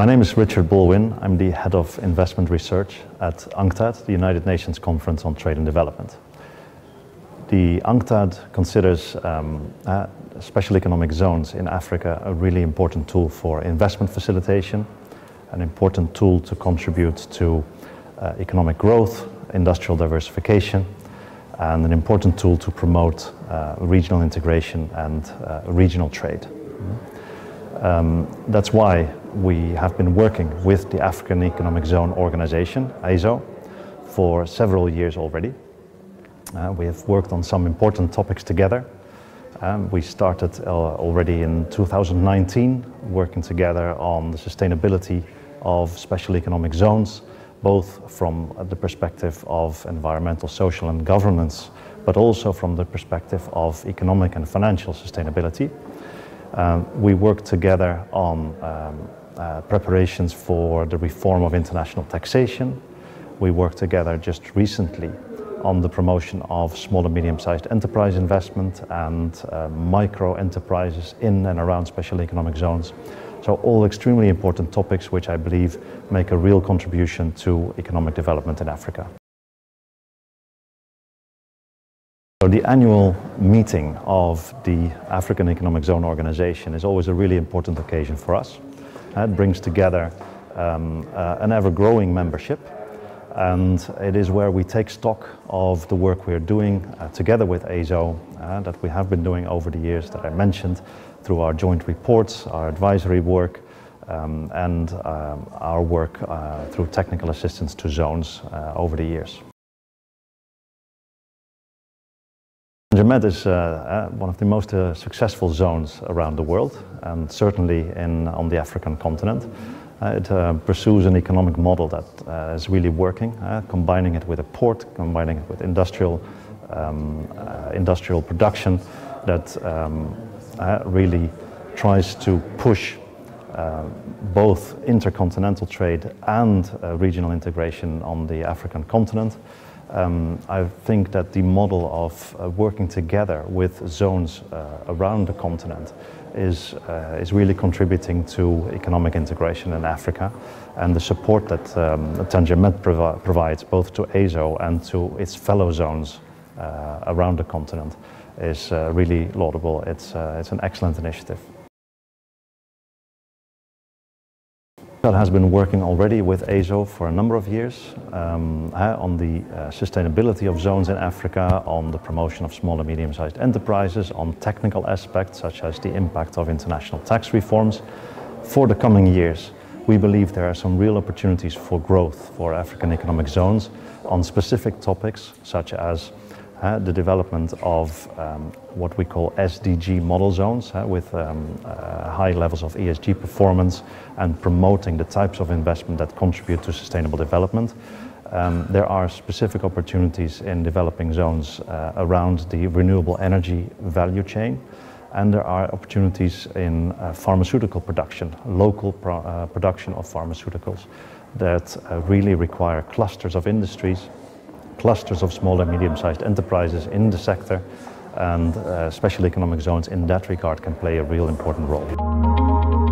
My name is Richard Bolwijn. I'm the Head of Investment Research at UNCTAD, the United Nations Conference on Trade and Development. The UNCTAD considers special economic zones in Africa a really important tool for investment facilitation, an important tool to contribute to economic growth, industrial diversification, and an important tool to promote regional integration and regional trade. That's why we have been working with the African Economic Zone Organization, AEZO, for several years already. We have worked on some important topics together. We started already in 2019 working together on the sustainability of special economic zones, both from the perspective of environmental, social and governance, but also from the perspective of economic and financial sustainability. We worked together on preparations for the reform of international taxation. We worked together just recently on the promotion of small and medium-sized enterprise investment and micro enterprises in and around special economic zones. So all extremely important topics which I believe make a real contribution to economic development in Africa. So the annual meeting of the African Economic Zone Organization is always a really important occasion for us. It brings together an ever-growing membership, and it is where we take stock of the work we are doing together with AEZO that we have been doing over the years that I mentioned through our joint reports, our advisory work, and our work through technical assistance to zones over the years. UNCTAD is one of the most successful zones around the world, and certainly on the African continent. It pursues an economic model that is really working, combining it with a port, combining it with industrial production that really tries to push both intercontinental trade and regional integration on the African continent. I think that the model of working together with zones around the continent is really contributing to economic integration in Africa, and the support that UNCTAD provides both to AEZO and to its fellow zones around the continent is really laudable. It's an excellent initiative. UNCTAD has been working already with AEZO for a number of years on the sustainability of zones in Africa, on the promotion of small and medium-sized enterprises, on technical aspects such as the impact of international tax reforms. For the coming years, we believe there are some real opportunities for growth for African economic zones on specific topics such as the development of what we call SDG model zones with high levels of ESG performance and promoting the types of investment that contribute to sustainable development. There are specific opportunities in developing zones around the renewable energy value chain, and there are opportunities in pharmaceutical production, local production of pharmaceuticals that really require clusters of industries, clusters of small and medium-sized enterprises in the sector, and special economic zones in that regard can play a real important role.